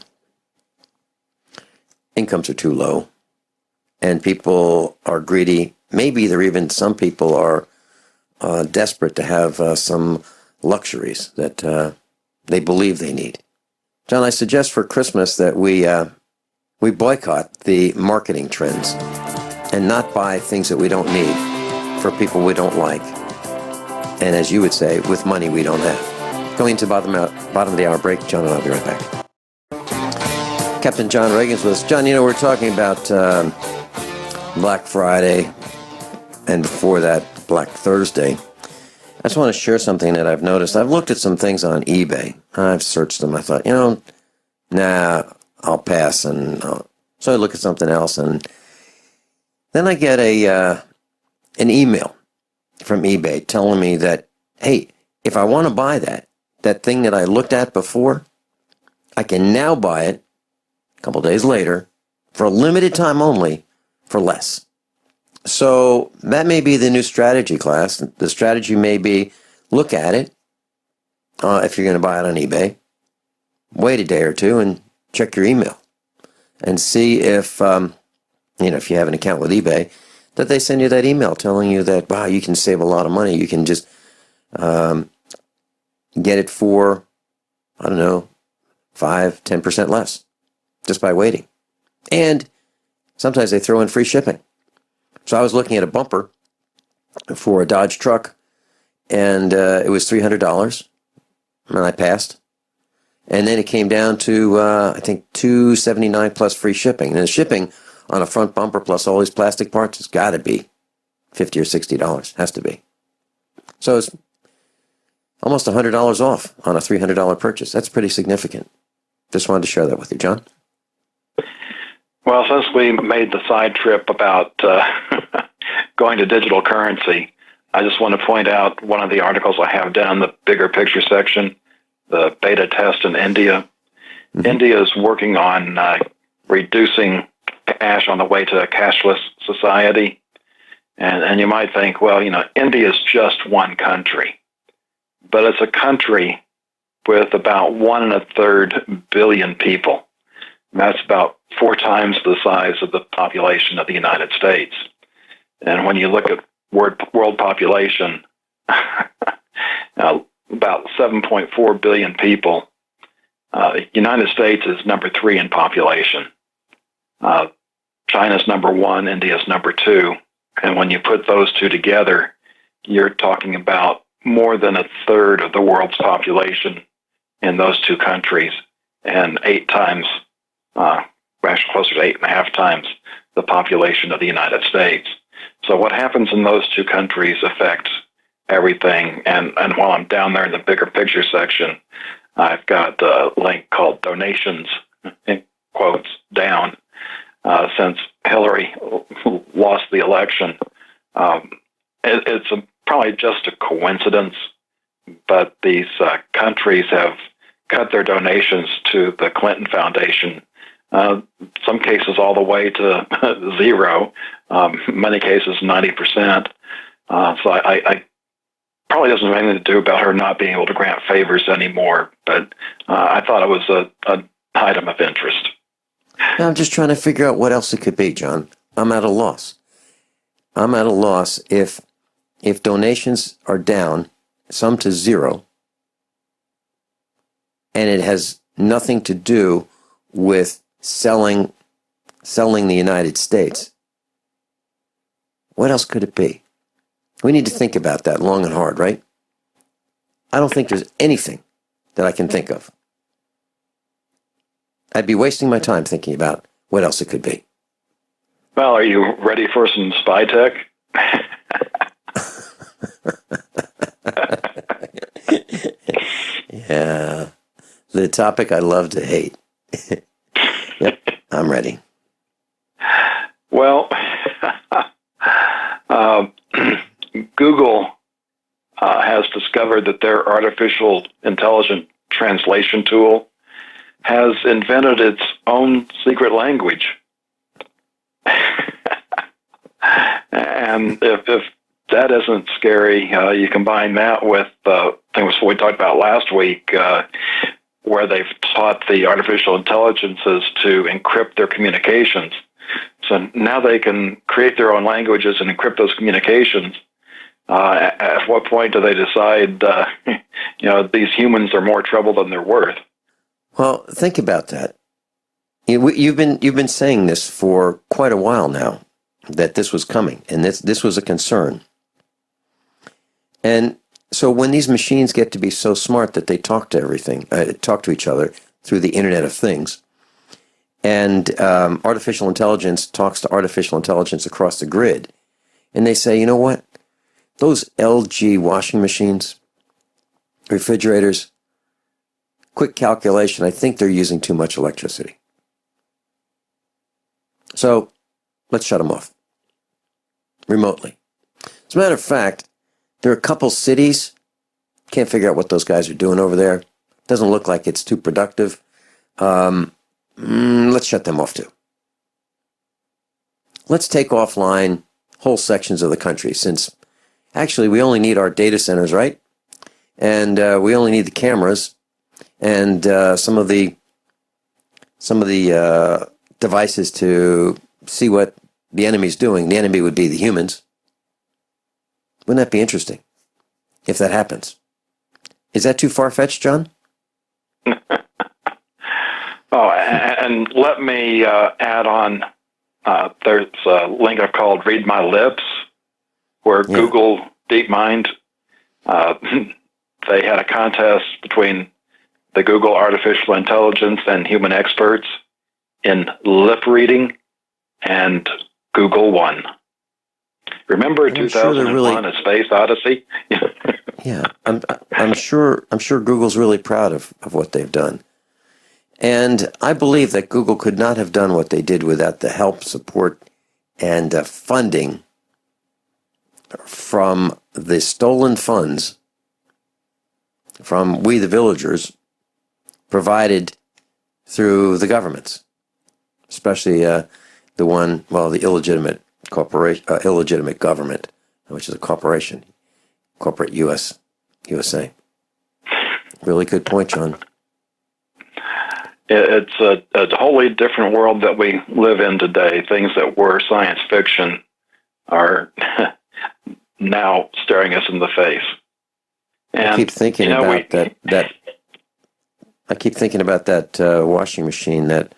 Incomes are too low. And people are greedy. Maybe some people are desperate to have some luxuries that they believe they need. John, I suggest for Christmas that we boycott the marketing trends and not buy things that we don't need for people we don't like. And as you would say, with money we don't have. Going to bottom of the hour break. John and I'll be right back. Captain John Ragan's with us. John, we're talking about Black Friday and before that, Black Thursday. I just want to share something that I've noticed. I've looked at some things on eBay. I've searched them. I thought, nah, I'll pass. And so I look at something else, and then I get an email from eBay telling me that, hey, if I want to buy that thing that I looked at before, I can now buy it a couple days later for a limited time only for less. So that may be the new strategy, class. The strategy may be look at it if you're going to buy it on eBay. Wait a day or two and check your email and see if, if you have an account with eBay, that they send you that email telling you that, wow, you can save a lot of money. You can just get it for, 5-10% less just by waiting. And sometimes they throw in free shipping. So I was looking at a bumper for a Dodge truck, and it was $300, and I passed. And then it came down to, I think, $279 plus free shipping. And the shipping on a front bumper plus all these plastic parts has got to be $50 or $60. Has to be. So it's almost $100 off on a $300 purchase. That's pretty significant. Just wanted to share that with you, John. Well, since we made the side trip about going to digital currency, I just want to point out one of the articles I have down the bigger picture section, the beta test in India. Mm-hmm. India is working on reducing cash on the way to a cashless society. And you might think, well, India is just one country. But it's a country with about 1.33 billion people. And that's about 4 times the size of the population of the United States. And when you look at world population, about 7.4 billion people. United States is number 3 in population. China's number 1, India's number 2. And when you put those two together, you're talking about more than a third of the world's population in those two countries, and 8 times, actually closer to 8.5 times the population of the United States. So what happens in those two countries affects everything. And while I'm down there in the bigger picture section, I've got a link called donations, in quotes, down, since Hillary lost the election. It's probably just a coincidence, but these countries have cut their donations to the Clinton Foundation, some cases all the way to zero, many cases 90%. So I probably doesn't have anything to do about her not being able to grant favors anymore, but I thought it was an item of interest. Now, I'm just trying to figure out what else it could be, John. I'm at a loss. I'm at a loss if donations are down, some to zero, and it has nothing to do with selling the United States. What else could it be? We need to think about that long and hard, right? I don't think there's anything that I can think of. I'd be wasting my time thinking about what else it could be. Well, are you ready for some spy tech? Yeah. The topic I love to hate. Yep, I'm ready. Well, Google has discovered that their artificial intelligent translation tool has invented its own secret language. And if that isn't scary, you combine that with, I think it was what we talked about last week, where they've taught the artificial intelligences to encrypt their communications. So now they can create their own languages and encrypt those communications. At what point do they decide, these humans are more trouble than they're worth? Well, think about that. You've been saying this for quite a while now, that this was coming, and this was a concern. And so when these machines get to be so smart that they talk to each other through the Internet of Things, and artificial intelligence talks to artificial intelligence across the grid, and they say, you know what? Those LG washing machines, refrigerators, quick calculation, I think they're using too much electricity. So let's shut them off remotely. As a matter of fact, there are a couple cities, can't figure out what those guys are doing over there. Doesn't look like it's too productive. Let's shut them off too. Let's take offline whole sections of the country, since actually we only need our data centers, right? And we only need the cameras and some of the devices to see what the enemy's doing. The enemy would be the humans. Wouldn't that be interesting if that happens? Is that too far-fetched, John? Oh, and let me add on, there's a link I've called Read My Lips, where Google DeepMind, they had a contest between the Google artificial intelligence and human experts in lip reading, and Google won. Remember 2001: A Space Odyssey? Yeah, I'm sure Google's really proud of what they've done. And I believe that Google could not have done what they did without the help, support, and funding from the stolen funds from we the villagers provided through the governments, especially the illegitimate corporation, illegitimate government, which is a corporation, corporate USA. Really good point, John. It's a wholly different world that we live in today. Things that were science fiction are now staring us in the face. And, I keep thinking about that. I keep thinking about that washing machine, that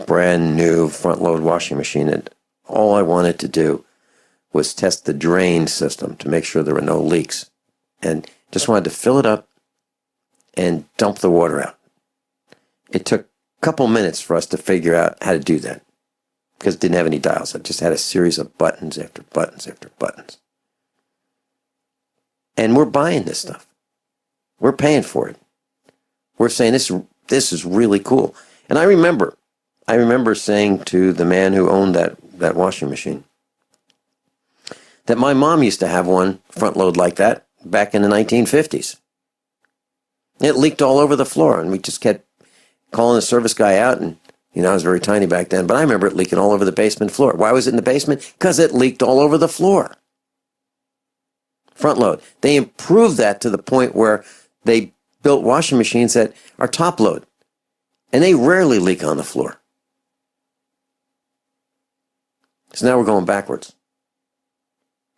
brand new front load washing machine. And all I wanted to do was test the drain system to make sure there were no leaks, and just wanted to fill it up and dump the water out. It took a couple minutes for us to figure out how to do that because it didn't have any dials. It just had a series of buttons after buttons after buttons. And we're buying this stuff. We're paying for it. We're saying this is really cool. And I remember saying to the man who owned that washing machine that my mom used to have one front load like that back in the 1950s. It leaked all over the floor, and we just kept calling the service guy out, and I was very tiny back then, but I remember it leaking all over the basement floor. Why was it in the basement? Because it leaked all over the floor. Front load. They improved that to the point where they built washing machines that are top load, and they rarely leak on the floor. So now we're going backwards.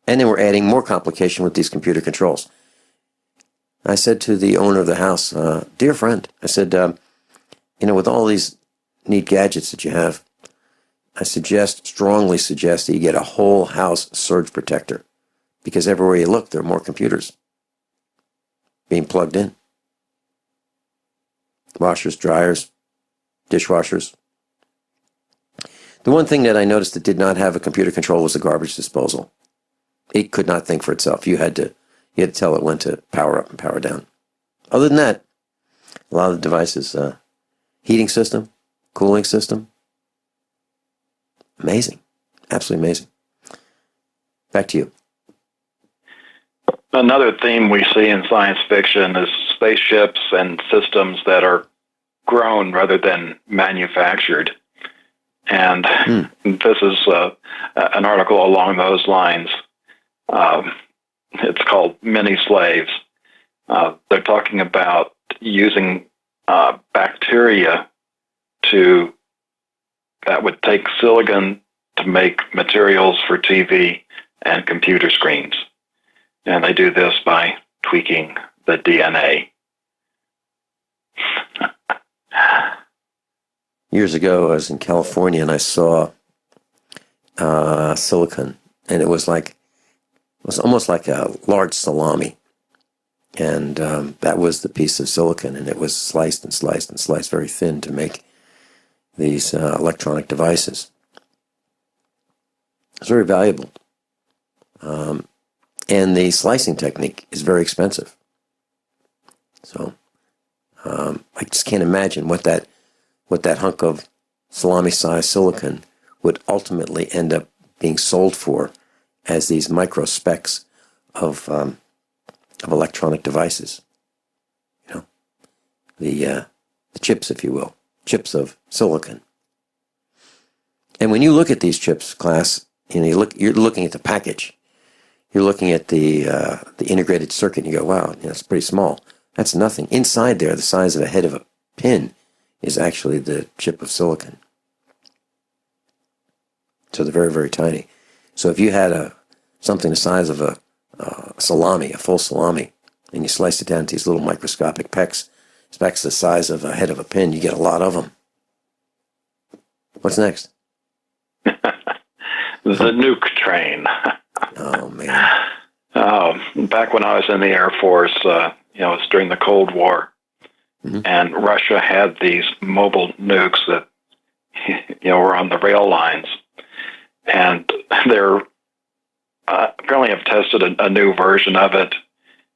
And then we're adding more complication with these computer controls. I said to the owner of the house, dear friend, I said, with all these neat gadgets that you have, I strongly suggest that you get a whole house surge protector, because everywhere you look, there are more computers being plugged in. Washers, dryers, dishwashers. The one thing that I noticed that did not have a computer control was the garbage disposal. It could not think for itself. You had to tell it when to power up and power down. Other than that, a lot of the devices, heating system, cooling system, amazing, absolutely amazing. Back to you. Another theme we see in science fiction is spaceships and systems that are grown rather than manufactured. And this is an article along those lines. It's called Mini Slaves. They're talking about using bacteria that would take silicon to make materials for TV and computer screens. And they do this by tweaking the DNA. Years ago, I was in California and I saw silicon, and it was almost like a large salami. And that was the piece of silicon, and it was sliced and sliced and sliced very thin to make these electronic devices. It's very valuable. And the slicing technique is very expensive. So I just can't imagine what that hunk of salami-sized silicon would ultimately end up being sold for as these micro specks of electronic devices. The chips, if you will, chips of silicon. And when you look at these chips, class, you're looking at the package. You're looking at the integrated circuit, and you go, wow, it's pretty small. That's nothing. Inside there, the size of the head of a pin is actually the chip of silicon. So they're very, very tiny. So if you had something the size of a salami, a full salami, and you sliced it down to these little microscopic specks the size of a head of a pin, you get a lot of them. What's next? The nuke train. Oh, man. Back when I was in the Air Force, it was during the Cold War, and Russia had these mobile nukes that, were on the rail lines. And they're apparently have tested a new version of it.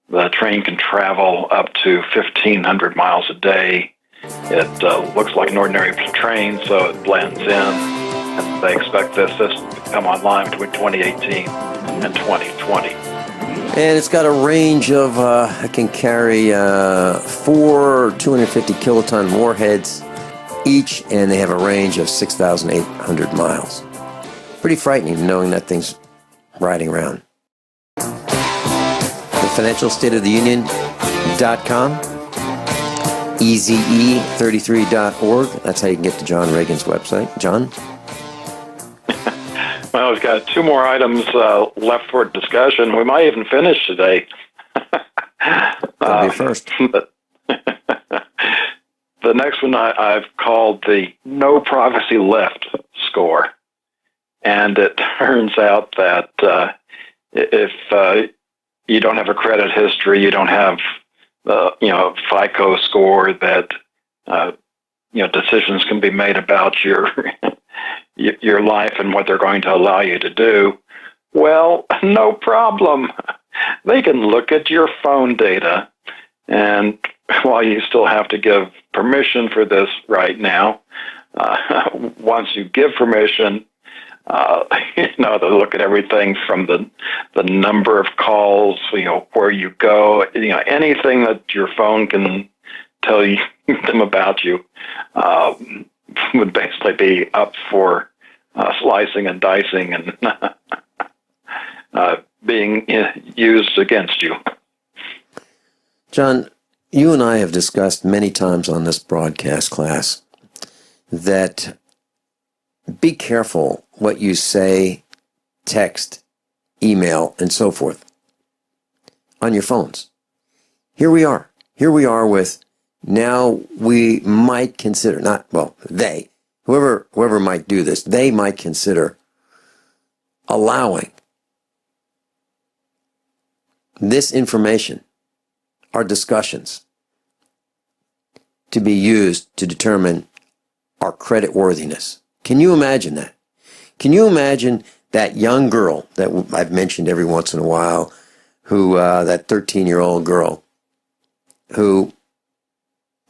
The train can travel up to 1,500 miles a day. It looks like an ordinary train, so it blends in. And they expect this system to come online between 2018 and 2020. And it's got a range of, it can carry 4 250 kiloton warheads each, and they have a range of 6,800 miles. Pretty frightening knowing that thing's riding around. The Financial State of the Union.com, EZE33.org. That's how you can get to John Ragan's website. John? Well, we've got 2 more items left for discussion. We might even finish today. That'll be first. The next one I've called the no privacy left score. And it turns out that if you don't have a credit history, you don't have FICO score, that decisions can be made about your your life and what they're going to allow you to do. Well, no problem. They can look at your phone data, and while you still have to give permission for this right now, once you give permission, they look at everything from the number of calls, where you go, anything that your phone can tell you them about you would basically be up for slicing and dicing and being used against you. John, you and I have discussed many times on this broadcast, class, that be careful what you say, text, email, and so forth on your phones. Here we are. Here we are with, now we might consider, whoever might do this, they might consider allowing this information, our discussions, to be used to determine our credit worthiness. Can you imagine that? Can you imagine that young girl that I've mentioned every once in a while, who that 13-year-old girl who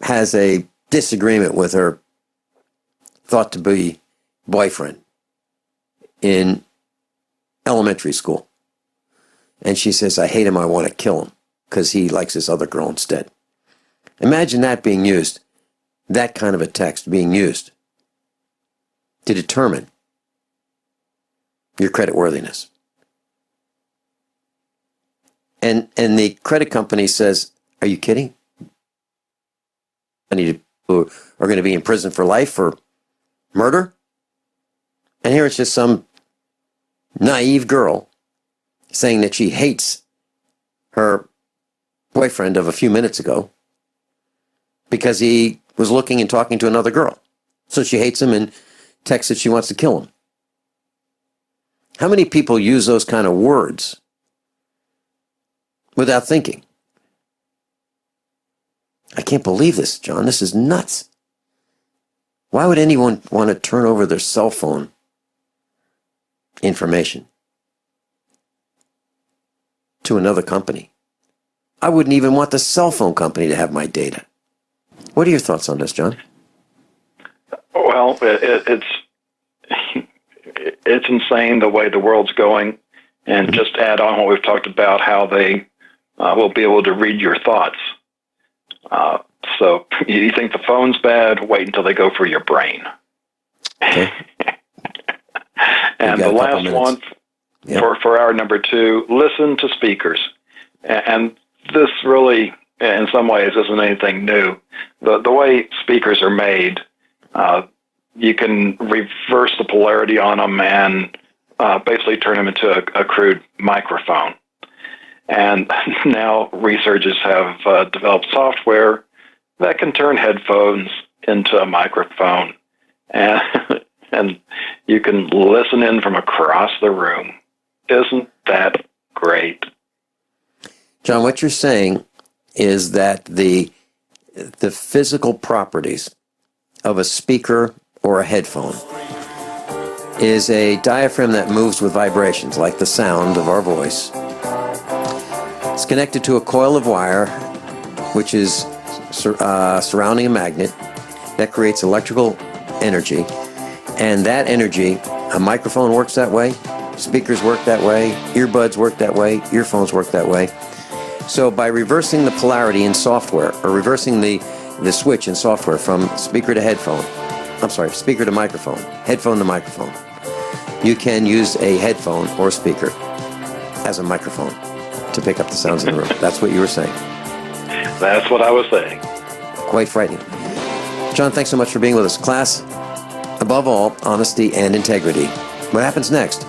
has a disagreement with her thought to be boyfriend in elementary school, and she says, I hate him, I want to kill him because he likes this other girl instead. Imagine that being used, that kind of a text being used to determine your credit worthiness. And the credit company says, are you kidding? Who are going to be in prison for life for murder? And here it's just some naive girl saying that she hates her boyfriend of a few minutes ago because he was looking and talking to another girl. So she hates him and texts that she wants to kill him. How many people use those kind of words without thinking? I can't believe this, John. This is nuts. Why would anyone want to turn over their cell phone information to another company? I wouldn't even want the cell phone company to have my data. What are your thoughts on this, John? Well, it's insane the way the world's going. And just add on what we've talked about, how they will be able to read your thoughts. So you think the phone's bad, wait until they go for your brain. Okay. And the last one for our number 2, listen to speakers. And this really, in some ways, isn't anything new. The way speakers are made, you can reverse the polarity on them and basically turn them into a crude microphone. And now researchers have developed software that can turn headphones into a microphone, and you can listen in from across the room. Isn't that great? John, what you're saying is that the physical properties of a speaker or a headphone is a diaphragm that moves with vibrations, like the sound of our voice. It's connected to a coil of wire, which is surrounding a magnet that creates electrical energy. And that energy, a microphone works that way, speakers work that way, earbuds work that way, earphones work that way. So by reversing the polarity in software, or reversing the switch in software from speaker to headphone, speaker to microphone, headphone to microphone, you can use a headphone or speaker as a microphone to pick up the sounds in the room. That's what you were saying. That's what I was saying. Quite frightening. John, thanks so much for being with us. Class, above all, honesty and integrity. What happens next?